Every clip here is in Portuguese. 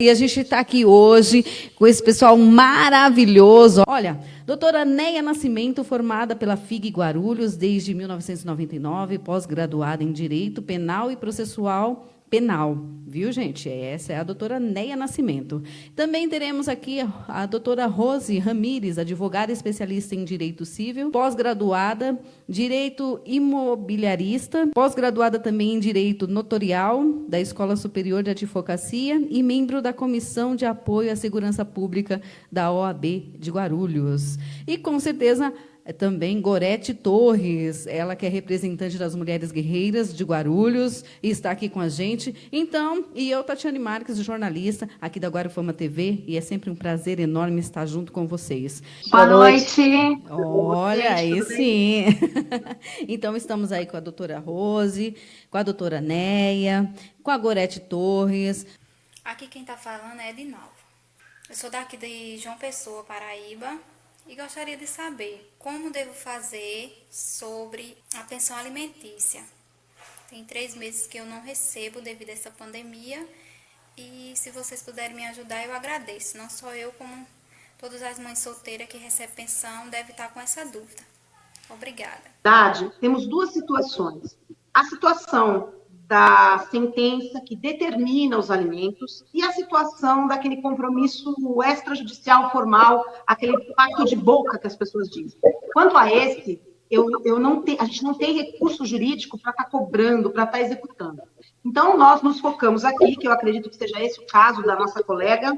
E a gente está aqui hoje com esse pessoal maravilhoso. Olha, doutora Neia Nascimento, formada pela FIG Guarulhos desde 1999, pós-graduada em Direito Penal e Processual Penal. Viu, gente? Essa é a doutora Neia Nascimento. Também teremos aqui a doutora Rose Ramires, advogada especialista em Direito Civil, pós-graduada Direito Imobiliarista, pós-graduada também em Direito Notorial da Escola Superior de Advocacia e membro da Comissão de Apoio à Segurança Pública da OAB de Guarulhos. E, com certeza, também Gorete Torres, ela que é representante das Mulheres Guerreiras de Guarulhos, e está aqui com a gente. Então, e eu, Tatiane Marques, jornalista aqui da Guarufama TV, e é sempre um prazer enorme estar junto com vocês. Boa noite. Olha, aí sim. Então, estamos aí com a doutora Rose, com a doutora Neia, com a Gorete Torres. Aqui quem está falando é Edinalva. Eu sou daqui de João Pessoa, Paraíba. E gostaria de saber como devo fazer sobre a pensão alimentícia. Tem 3 meses que eu não recebo devido a essa pandemia. E se vocês puderem me ajudar, eu agradeço. Não só eu, como todas as mães solteiras que recebem pensão devem estar com essa dúvida. Obrigada. Temos 2 situações. A situação da sentença que determina os alimentos e a situação daquele compromisso extrajudicial formal, aquele pacto de boca que as pessoas dizem. Quanto a esse, a gente não tem recurso jurídico para estar cobrando, para estar executando. Então, nós nos focamos aqui, que eu acredito que seja esse o caso da nossa colega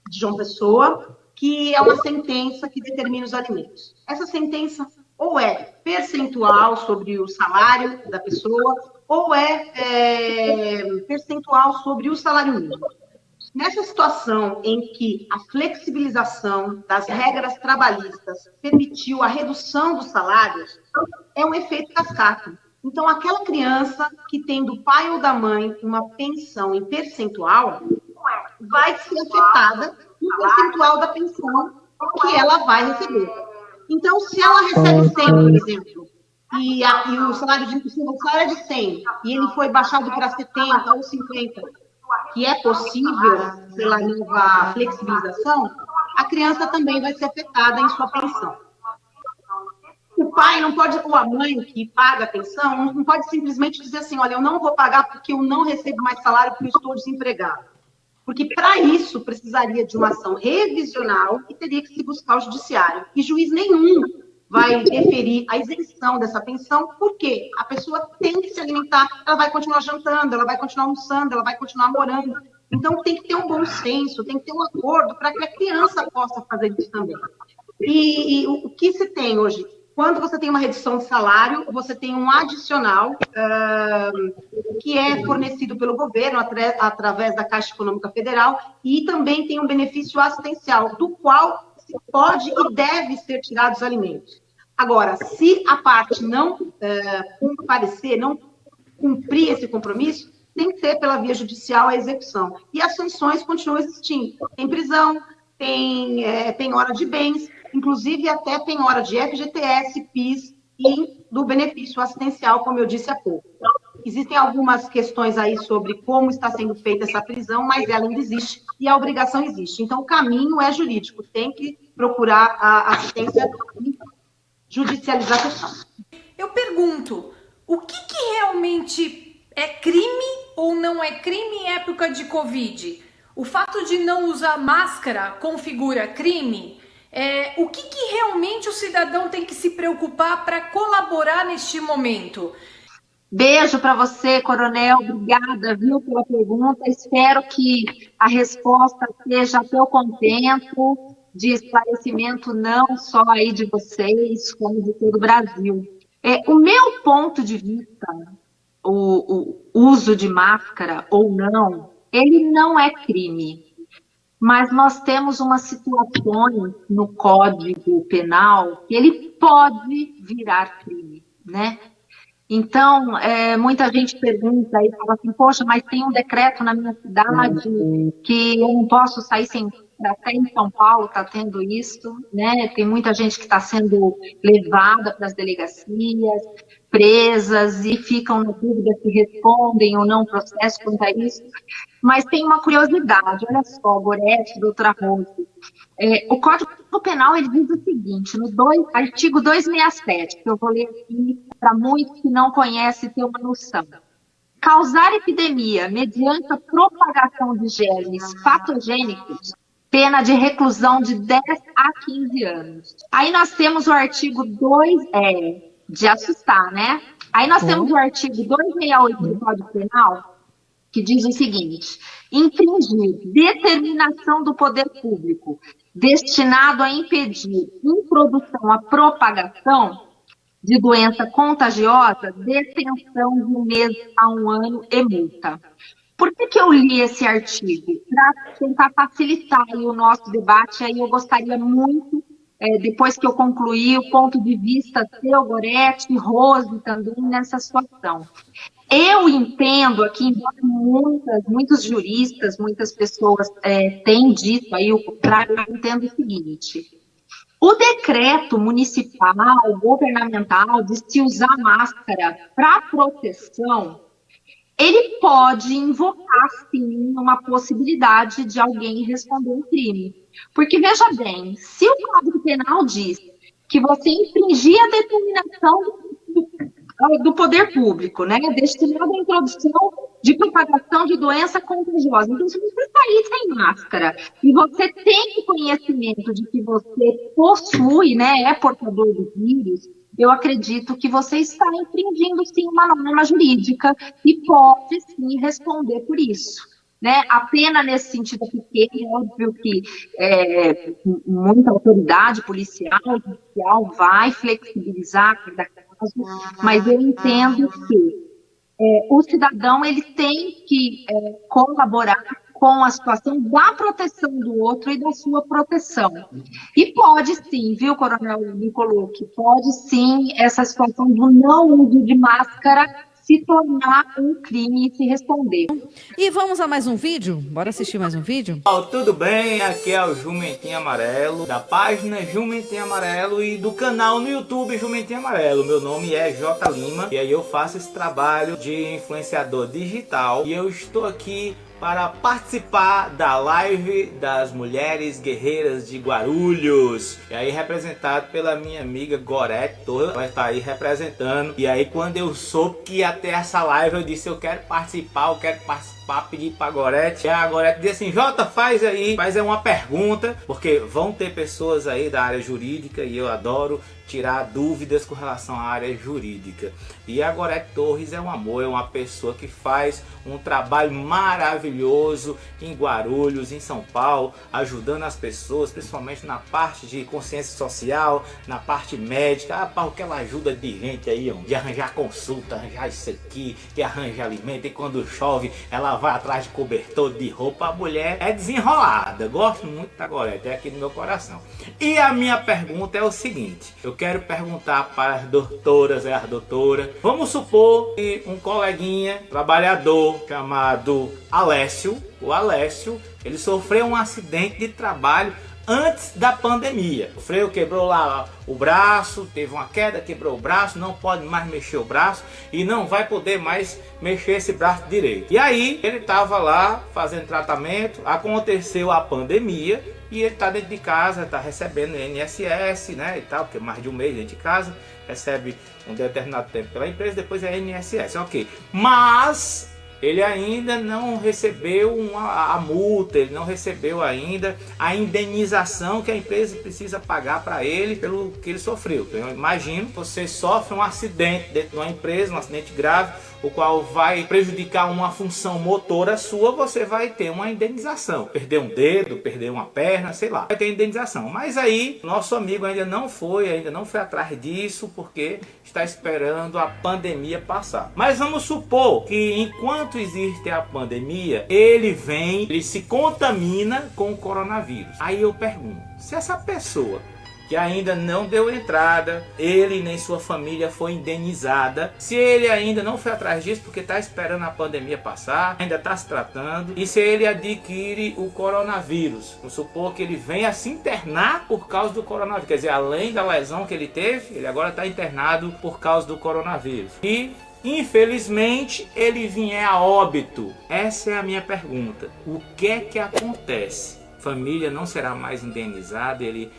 de João Pessoa, que é uma sentença que determina os alimentos. Essa sentença ou é percentual sobre o salário da pessoa, ou é percentual sobre o salário mínimo. Nessa situação em que a flexibilização das regras trabalhistas permitiu a redução dos salários, é um efeito cascata. Então, aquela criança que tem do pai ou da mãe uma pensão em percentual, vai ser afetada no percentual da pensão que ela vai receber. Então, se ela recebe 100, por exemplo, e o salário é de 100, e ele foi baixado para 70 ou 50, que é possível pela nova flexibilização, a criança também vai ser afetada em sua pensão. O pai não pode, ou a mãe que paga a pensão, não pode simplesmente dizer assim, olha, eu não vou pagar porque eu não recebo mais salário porque eu estou desempregado. Porque, para isso, precisaria de uma ação revisional e teria que se buscar o judiciário. E juiz nenhum vai deferir a isenção dessa pensão, porque a pessoa tem que se alimentar, ela vai continuar jantando, ela vai continuar almoçando, ela vai continuar morando. Então, tem que ter um bom senso, tem que ter um acordo para que a criança possa fazer isso também. E o que se tem hoje? Quando você tem uma redução de salário, você tem um adicional que é fornecido pelo governo através da Caixa Econômica Federal e também tem um benefício assistencial, do qual se pode e deve ser tirado os alimentos. Agora, se a parte não comparecer, não cumprir esse compromisso, tem que ser pela via judicial a execução. E as sanções continuam existindo. Tem prisão, tem penhora de bens, inclusive até penhora de FGTS, PIS e do benefício assistencial, como eu disse há pouco. Existem algumas questões aí sobre como está sendo feita essa prisão, mas ela ainda existe e a obrigação existe. Então, o caminho é jurídico, tem que procurar a assistência e judicializar a questão. Eu pergunto, o que realmente é crime ou não é crime em época de Covid? O fato de não usar máscara configura crime? O que realmente o cidadão tem que se preocupar para colaborar neste momento? Beijo para você, Coronel. Obrigada, viu, pela pergunta. Espero que a resposta seja a teu contento, de esclarecimento não só aí de vocês, como de todo o Brasil. O meu ponto de vista, o uso de máscara ou não, ele não é crime. Mas nós temos uma situação no Código Penal que ele pode virar crime, né? Então, muita gente pergunta e fala assim, poxa, mas tem um decreto na minha cidade que eu não posso sair sem... Até em São Paulo está tendo isso, né? Tem muita gente que está sendo levada para as delegacias, presas e ficam na dúvida se respondem ou não o processo quanto a isso. mas tem uma curiosidade, olha só, Gorete, doutora Rose. O Código Penal ele diz o seguinte, no artigo 267, que eu vou ler aqui para muitos que não conhecem ter uma noção. Causar epidemia mediante a propagação de germes patogênicos, pena de reclusão de 10 a 15 anos. Aí nós temos o artigo 2, de assustar, né? Aí nós temos o artigo 268 do Código Penal, que diz o seguinte: infringir determinação do poder público destinado a impedir introdução à propagação de doença contagiosa, detenção de 1 mês a 1 ano e multa. Por que eu li esse artigo? Para tentar facilitar aí o nosso debate, aí eu gostaria muito, depois que eu concluir, o ponto de vista seu, Gorete, Rose também nessa situação. Eu entendo aqui, embora muitos juristas, muitas pessoas têm dito aí o contrário, eu entendo o seguinte: o decreto municipal, governamental, de se usar máscara para proteção, ele pode invocar, sim, uma possibilidade de alguém responder um crime. Porque, veja bem, se o Código Penal diz que você infringir a determinação do poder público, né, destinado à introdução de propagação de doença contagiosa. Então, se você sair sem máscara e você tem conhecimento de que você possui, né, é portador do vírus, eu acredito que você está infringindo, sim, uma norma jurídica e pode, sim, responder por isso. Né? A pena nesse sentido é pequena, é óbvio que muita autoridade policial, judicial vai flexibilizar cada caso, mas eu entendo que o cidadão ele tem que colaborar com a situação da proteção do outro e da sua proteção. E pode sim, viu, Coronel Nicolucci, pode sim essa situação do não uso de máscara se tornar um crime e se responder. E vamos a mais um vídeo? Bora assistir mais um vídeo? Tudo bem? Aqui é o Jumentinho Amarelo, da página Jumentinho Amarelo e do canal no YouTube Jumentinho Amarelo. Meu nome é J. Lima e aí eu faço esse trabalho de influenciador digital e eu estou aqui para participar da live das mulheres guerreiras de Guarulhos. E aí representado pela minha amiga Gorete, vai estar aí representando. E aí quando eu soube que ia ter essa live, eu disse, eu quero participar, pedir pra Gorete. E a Gorete disse assim, Jota, faz uma pergunta, porque vão ter pessoas aí da área jurídica e eu adoro tirar dúvidas com relação à área jurídica. E a Gorete Torres é um amor, é uma pessoa que faz um trabalho maravilhoso em Guarulhos, em São Paulo, ajudando as pessoas, principalmente na parte de consciência social, na parte médica, porque ela ajuda de gente aí, de arranjar consulta, arranjar isso aqui, que arranja alimento, e quando chove ela vai atrás de cobertor, de roupa. A mulher é desenrolada, gosto muito da Gorete, é aqui no meu coração. E a minha pergunta é o seguinte, eu quero perguntar para as doutoras e as doutoras, vamos supor que um coleguinha, trabalhador, chamado Alessio, o Alessio, ele sofreu um acidente de trabalho antes da pandemia. Sofreu, quebrou lá o braço, teve uma queda, quebrou o braço, não pode mais mexer o braço e não vai poder mais mexer esse braço direito. E aí ele estava lá fazendo tratamento, aconteceu a pandemia e ele está dentro de casa, está recebendo INSS, né, e tal, porque mais de um mês dentro de casa, recebe um determinado tempo pela empresa, depois é INSS, ok. Mas ele ainda não recebeu a multa, ele não recebeu ainda a indenização que a empresa precisa pagar para ele pelo que ele sofreu. Então, eu imagino que você sofre um acidente dentro de uma empresa, um acidente grave, o qual vai prejudicar uma função motora sua, você vai ter uma indenização. Perder um dedo, perder uma perna, sei lá, vai ter indenização. Mas aí, nosso amigo ainda não foi atrás disso, porque está esperando a pandemia passar. Mas vamos supor que enquanto existe a pandemia, ele se contamina com o coronavírus. Aí eu pergunto, se essa pessoa que ainda não deu entrada, ele nem sua família foi indenizada, se ele ainda não foi atrás disso porque está esperando a pandemia passar, ainda está se tratando, e se ele adquire o coronavírus, vamos supor que ele venha se internar por causa do coronavírus, quer dizer, além da lesão que ele teve, ele agora está internado por causa do coronavírus, e infelizmente ele vier a óbito. Essa é a minha pergunta. O que é que acontece? Família não será mais indenizada, ele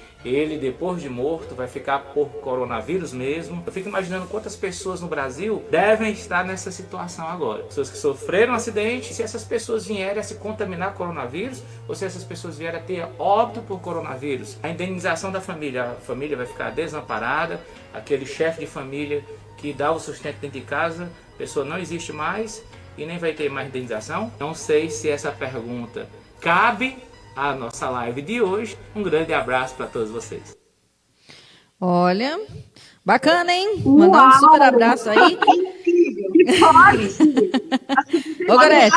depois de morto vai ficar por coronavírus mesmo. Eu fico imaginando quantas pessoas no Brasil devem estar nessa situação agora. Pessoas que sofreram um acidente, se essas pessoas vierem a se contaminar com coronavírus, ou se essas pessoas vierem a ter óbito por coronavírus, a indenização da família, a família vai ficar desamparada, aquele chefe de família que dá o sustento dentro de casa, a pessoa não existe mais e nem vai ter mais indenização. Não sei se essa pergunta cabe à nossa live de hoje. Um grande abraço para todos vocês. Olha, bacana, hein? Mandar um super abraço aí. Ô, Gorete,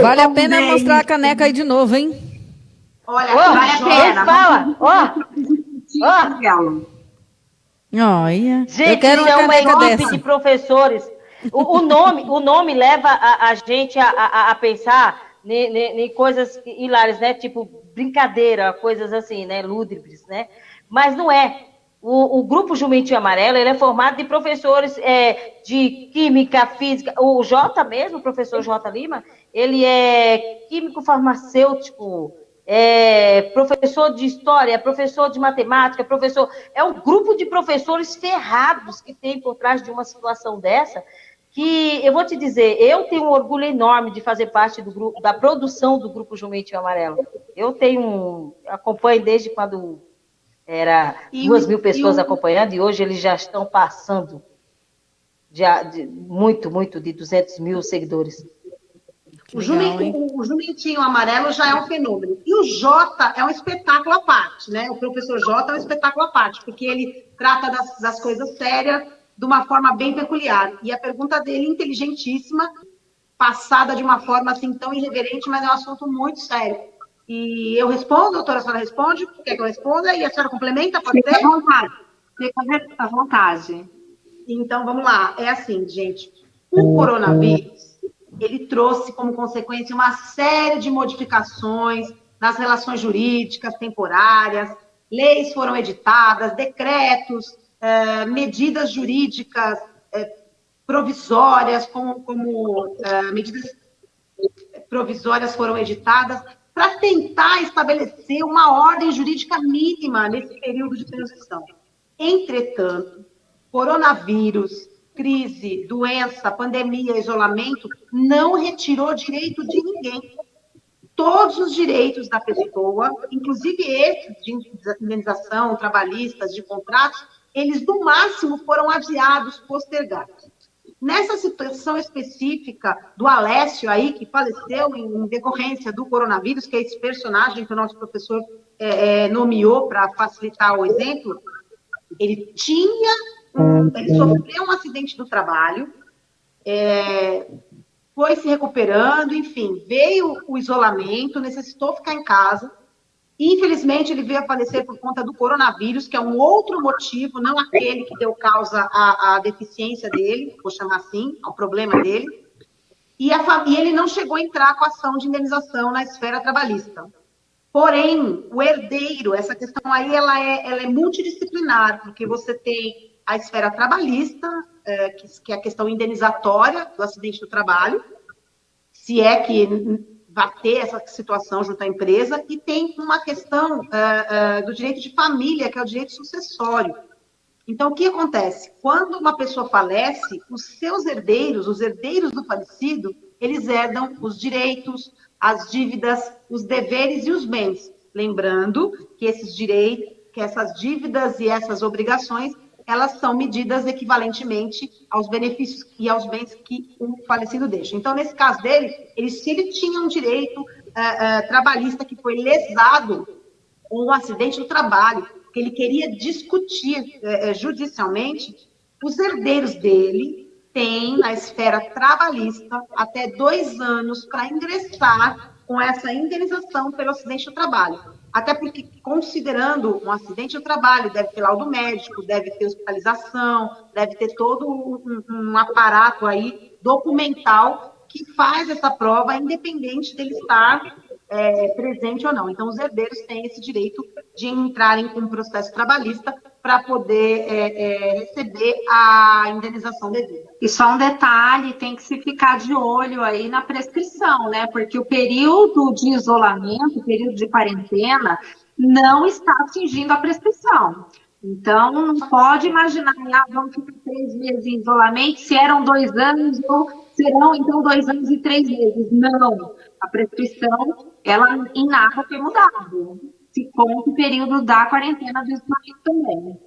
vale a pena mostrar a caneca aí de novo, hein? Olha, vale a pena. Fala, Olha, gente, eu quero isso é uma uma caneca equipe dessa. de professores. O nome leva a gente a pensar em coisas hilárias, né? Tipo brincadeira, coisas assim, né? Lúdibres, né? Mas não é. O Grupo Jumentinho Amarelo, ele é formado de professores de química, física. O Jota mesmo, o professor Jota Lima, ele é químico farmacêutico, professor de história, professor de matemática, professor... É um grupo de professores ferrados que tem por trás de uma situação dessa, que eu vou te dizer, eu tenho um orgulho enorme de fazer parte do grupo, da produção do Grupo Jumentinho Amarelo. Eu acompanho desde quando era 2.000 pessoas acompanhando, e hoje eles já estão passando de 200 mil seguidores. O Jumentinho Amarelo já é um fenômeno. E o Jota é um espetáculo à parte, né? O professor Jota é um espetáculo à parte, porque ele trata das coisas sérias de uma forma bem peculiar. E a pergunta dele, inteligentíssima, passada de uma forma assim tão irreverente, mas é um assunto muito sério. E eu respondo, doutora, a senhora responde? Quer que eu responda? E a senhora complementa? Pode ser? Fica à vontade. Fica à vontade. Então, vamos lá. É assim, gente. O coronavírus, ele trouxe como consequência uma série de modificações nas relações jurídicas temporárias, leis foram editadas, decretos, medidas jurídicas provisórias, como medidas provisórias foram editadas para tentar estabelecer uma ordem jurídica mínima nesse período de transição. Entretanto, coronavírus, crise, doença, pandemia, isolamento, não retirou direito de ninguém. Todos os direitos da pessoa, inclusive esses de indenização, trabalhistas, de contratos, eles, no máximo, foram adiados, postergados. Nessa situação específica do Alessio aí, que faleceu em decorrência do coronavírus, que é esse personagem que o nosso professor nomeou para facilitar o exemplo, ele sofreu um acidente do trabalho, foi se recuperando, enfim, veio o isolamento, necessitou ficar em casa. Infelizmente, ele veio a falecer por conta do coronavírus, que é um outro motivo, não aquele que deu causa à deficiência dele, vou chamar assim, ao problema dele. E ele não chegou a entrar com a ação de indenização na esfera trabalhista. Porém, o herdeiro, essa questão aí, ela é multidisciplinar, porque você tem a esfera trabalhista, que é a questão indenizatória do acidente do trabalho, se é que vai ter essa situação junto à empresa, e tem uma questão do direito de família, que é o direito sucessório. Então, o que acontece? Quando uma pessoa falece, os seus herdeiros, os herdeiros do falecido, eles herdam os direitos, as dívidas, os deveres e os bens. Lembrando que esses direitos, que essas dívidas e essas obrigações, elas são medidas equivalentemente aos benefícios e aos bens que o falecido deixa. Então, nesse caso dele, se ele tinha um direito trabalhista que foi lesado com um acidente do trabalho, que ele queria discutir judicialmente, os herdeiros dele têm, na esfera trabalhista, até 2 anos para ingressar com essa indenização pelo acidente do trabalho. Até porque, considerando um acidente do trabalho, deve ter laudo médico, deve ter hospitalização, deve ter todo um aparato aí documental que faz essa prova, independente dele estar presente ou não. Então, os herdeiros têm esse direito de entrarem com um processo trabalhista para poder receber a indenização devida. E só um detalhe, tem que se ficar de olho aí na prescrição, né? Porque o período de isolamento, o período de quarentena, não está atingindo a prescrição. Então, não pode imaginar, vamos ficar 3 meses em isolamento, se eram 2 anos, ou serão, então, 2 anos e 3 meses. Não, a prescrição, ela em nada foi mudada. Se conta o período da quarentena do isolamento também.